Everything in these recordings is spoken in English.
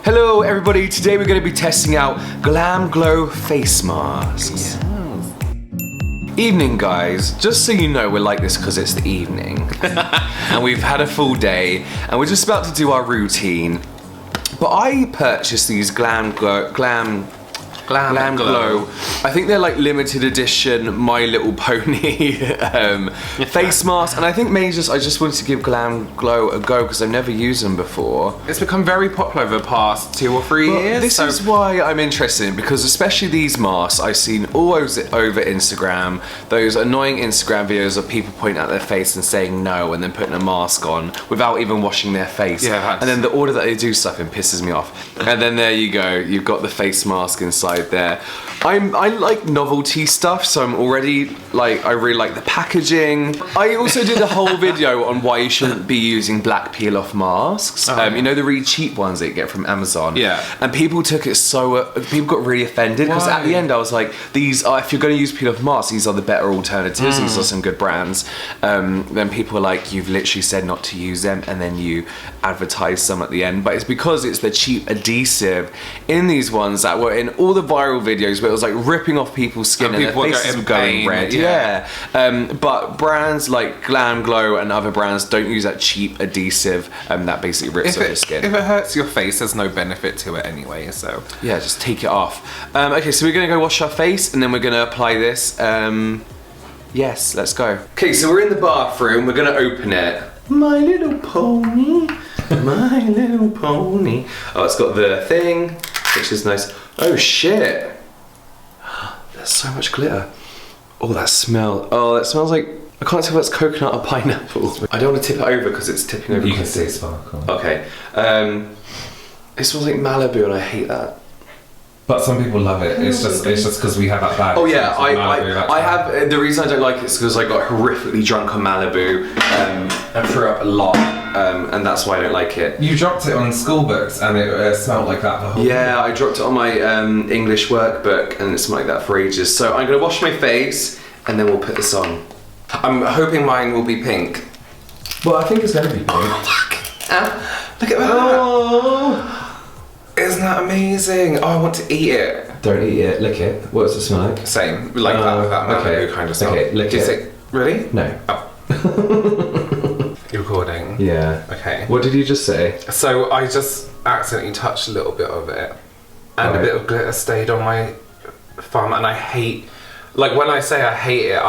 Hello everybody, today we're going to be testing out Glam Glow face masks. Evening guys, just so you know we're like this because it's the evening and we've had a full day and we're just about to do our routine. But I purchased these Glam Glow. I think they're like limited edition My Little Pony face masks, and I think mainly I just wanted to give Glam Glow a go because I've never used them before. It's become very popular over the past 2 or 3 years. This is why I'm interested in, because especially these masks I've seen all over Instagram, those annoying Instagram videos of people pointing at their face and saying no and then putting a mask on without even washing their face. Yeah, and then the order that they do stuff in pisses me off. And then there you go, you've got the face mask inside there. I like novelty stuff, so I'm already like, I really like the packaging. I also did a whole video on why you shouldn't be using black peel off masks. You know, the really cheap ones that you get from Amazon. Yeah. And people took it people got really offended because at the end I was like, these are, if you're going to use peel off masks, these are the better alternatives. These are some good brands. Then people were like, you've literally said not to use them, and then you advertise some at the end. But it's because it's the cheap adhesive in these ones that were in all the viral videos where it was like ripping off people's skin and their faces were going red. Yeah. But brands like Glam Glow and other brands don't use that cheap adhesive that basically rips off your skin. If it hurts your face, there's no benefit to it anyway, so. Yeah, just take it off. Okay, so we're gonna go wash our face and then we're gonna apply this. Yes, let's go. Okay, so we're in the bathroom, we're gonna open it. My Little Pony, My Little Pony. Oh, it's got the thing, which is nice. Oh shit. There's so much glitter. Oh, that smell. Oh, that smells like, I can't tell if that's coconut or pineapple. I don't want to tip it over because it's tipping over. You can see sparkle. Okay. It smells like Malibu and I hate that. But some people love it. It's just because we have that bad. Oh yeah, I have. The reason I don't like it is because I got horrifically drunk on Malibu and threw up a lot, and that's why I don't like it. You dropped it on school books and it smelled like that the whole Yeah, I dropped it on my English workbook and it smelled like that for ages. So I'm gonna wash my face and then we'll put this on. I'm hoping mine will be pink. Well, I think it's gonna be pink. Look at that! Oh. Isn't that amazing? Oh, I want to eat it. Don't eat it, lick it. What does it smell like? Same, like that Malibu kind of smell. Okay, lick it. Really? No. Oh. You're recording? Yeah. Okay. What did you just say? So I just accidentally touched a little bit of it and a bit of glitter stayed on my thumb, and I hate, like when I say I hate it,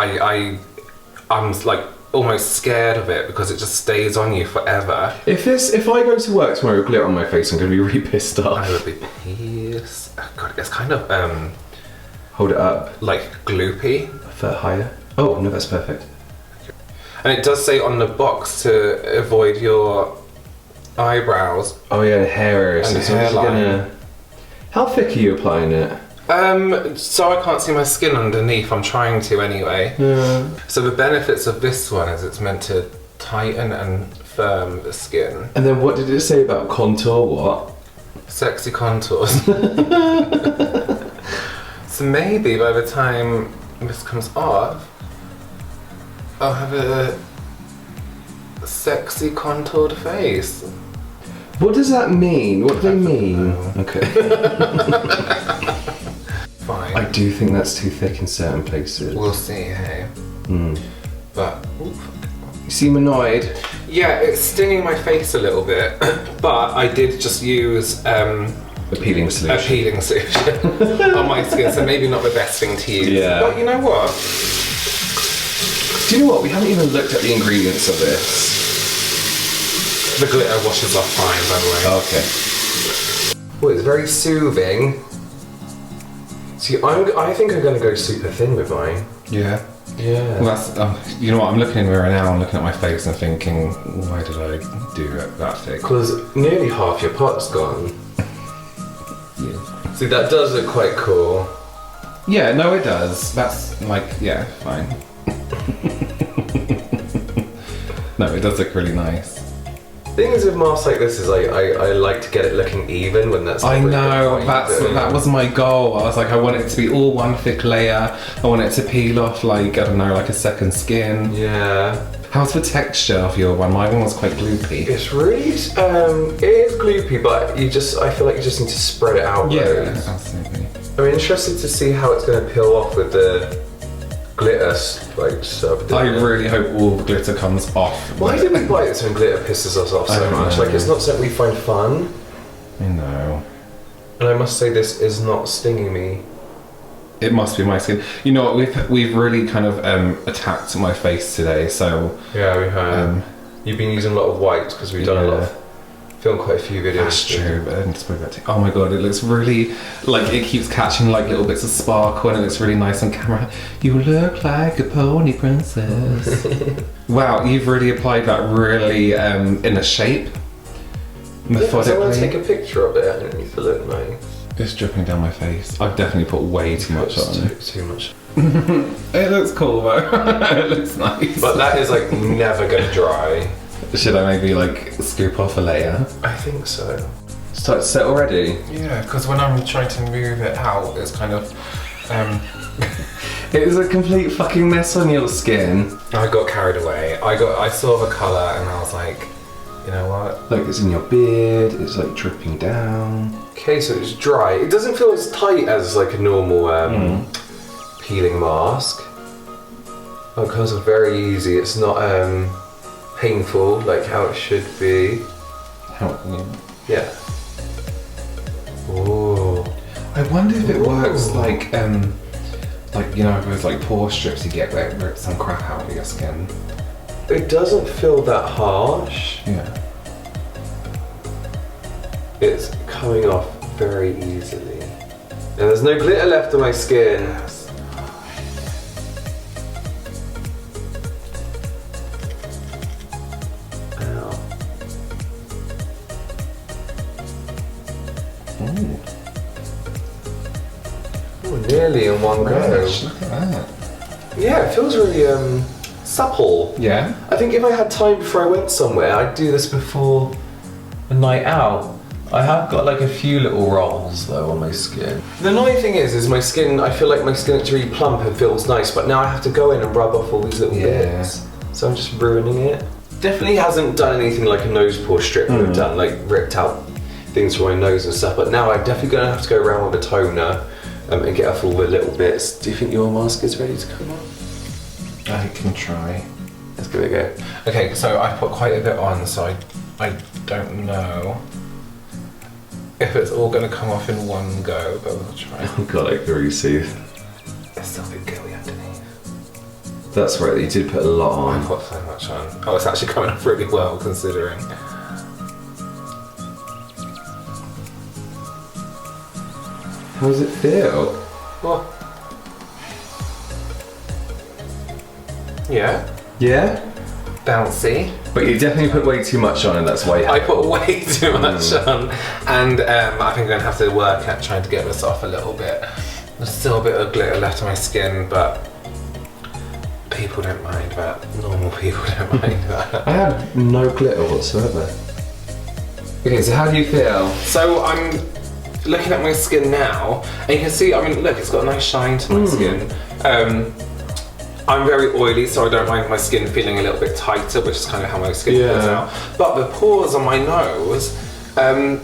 I'm like almost scared of it because it just stays on you forever. If I go to work tomorrow with glitter on my face, I'm gonna be really pissed off. I would be pissed. Oh God, it's kind of hold it up. like gloopy. A foot higher. Oh no, that's perfect. And it does say on the box to avoid your eyebrows. Oh yeah, hair areas. And hairline. How thick are you applying it? So I can't see my skin underneath. I'm trying to anyway. Yeah. So the benefits of this one is it's meant to tighten and firm the skin. And then what did it say about contour? What? Sexy contours. So maybe by the time this comes off, I'll have a sexy contoured face. What does that mean? What do they mean? Okay. Fine. I do think that's too thick in certain places. We'll see, hey. But You seem annoyed. yeah, it's stinging my face a little bit. But I did just use A peeling solution. a peeling solution on my skin, so maybe not the best thing to use. Yeah. But you know what? Do you know what? We haven't even looked at the ingredients of this. The glitter washes off fine, by the way. Okay. Well, it's very soothing. See, I think I'm gonna go super thin with mine. Yeah. Yeah. Well, that's, you know what, I'm looking in the mirror now, I'm looking at my face and thinking, why did I do it that thick? Because nearly half your pot's gone. Yeah. See, that does look quite cool. Yeah, no it does. That's like, yeah, fine. No, it does look really nice. Things with masks like this is I like to get it looking even when that's. I know, that was my goal. I was like, I want it to be all one thick layer. I want it to peel off like, I don't know, like a second skin. Yeah. How's the texture of your one? My one was quite gloopy. It's really, it is gloopy, but I feel like you just need to spread it out. Yeah, loads. absolutely. I'm interested to see how it's going to peel off with the glitter, like stuff. I really hope all the glitter comes off. Why do we buy it when glitter pisses us off so much? Like, it's not something we find fun. I know. And I must say, this is not stinging me. It must be my skin. You know what? We've really kind of attacked my face today. So yeah, we have. You've been using a lot of whites because we've done a lot of. Filmed quite a few videos. That's true. But oh my god, it looks really like it keeps catching like little bits of sparkle, and it looks really nice on camera. You look like a pony princess. Wow, you've really applied that really in a shape. Methodically. I want to take a picture of it and it needs to look nice. It's dripping down my face. I've definitely put way too much on. Too much. It looks cool though. It looks nice. But that is like never gonna dry. Should I maybe like scoop off a layer? I think so. Start to set already? Yeah, because when I'm trying to move it out, it's kind of... It is a complete fucking mess on your skin. I got carried away. I saw the colour and I was like, you know what? Like it's in your beard, it's like dripping down. Okay, so it's dry. It doesn't feel as tight as like a normal peeling mask. Oh, it comes off very easy. It's not painful like how it should be. Yeah. Oh. I wonder if it works like you know with like pore strips you get where it rips some crap out of your skin. It doesn't feel that harsh. Yeah. It's coming off very easily. And there's no glitter left on my skin. Ow. Ooh. Oh, nearly in one go. Look at that. Yeah, it feels really supple. Yeah? I think if I had time before I went somewhere, I'd do this before a night out. I have got like a few little rolls though on my skin. The annoying thing is my skin, I feel like my skin is really plump and feels nice, but now I have to go in and rub off all these little bits. So I'm just ruining it. Definitely hasn't done anything like a nose pore strip would have done, like ripped out things from my nose and stuff, but now I'm definitely going to have to go around with a toner and get off all the little bits. Do you think your mask is ready to come off? I can try. Let's give it a go. Okay, so I put quite a bit on, so I don't know if it's all going to come off in one go, but we'll try. Oh god, I can really see. It's still a bit gooey underneath. That's right, you did put a lot on. I put so much on. Oh, it's actually coming off really well considering. How does it feel? Well, yeah, Yeah? bouncy. But you definitely put way too much on and that's why you I put way too much on, and I think I'm going to have to work at trying to get this off a little bit. There's still a bit of glitter left on my skin, but people don't mind that. Normal people don't mind that. I have no glitter whatsoever. Okay, so how do you feel? So I'm looking at my skin now, and you can see, I mean, look, it's got a nice shine to my skin. I'm very oily, so I don't mind my skin feeling a little bit tighter, which is kind of how my skin feels out. But the pores on my nose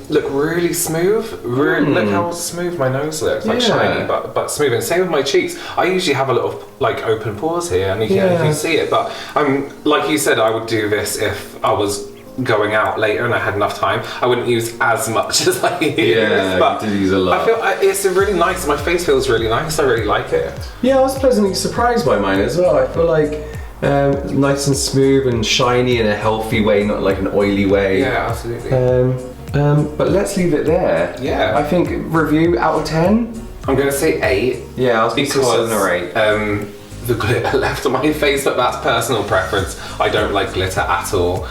look really smooth. Look how smooth my nose looks, like shiny, but smooth. And same with my cheeks. I usually have a lot of like open pores here, and you can see it. But like you said, I would do this if I was going out later and I had enough time. I wouldn't use as much as I use. Yeah, but you do use a lot. I feel it's really nice. My face feels really nice. I really like it. Yeah, I was pleasantly surprised by mine as well. I feel like nice and smooth and shiny in a healthy way, not like an oily way. Yeah, absolutely. But let's leave it there. Yeah. I think review out of 10? I'm going to say 8. Yeah, I was because 7 or 8. The glitter left on my face, but that's personal preference. I don't like glitter at all.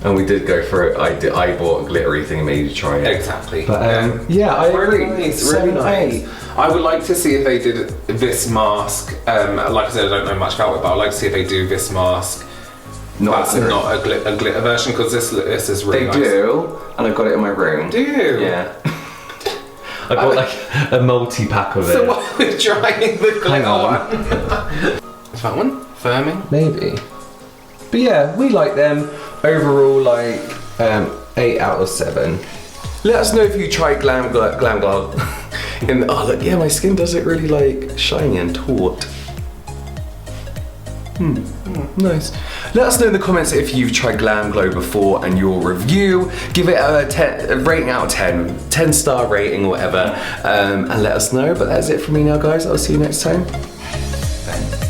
And we did go for it. I bought a glittery thing and made you try it. Exactly. But yeah, I agree. Nice, really nice. I would like to see if they did this mask. Like I said, I don't know much about it, but I'd like to see if they do this mask. Not a glitter version, because this is really nice. They do, and I've got it in my room. Do you? Yeah. I bought like a multi-pack of it. So what we're trying the glitter one? Is that one? Firming? Maybe. But yeah, we like them. Overall, like 8 out of 7. Let us know if you try Glam Glow. Oh look, yeah, my skin does it really like shiny and taut. Nice. Let us know in the comments if you've tried Glam Glow before and your review. Give it a rating out of 10, 10-star rating or whatever, and let us know. But that's it from me now, guys. I'll see you next time. Bye.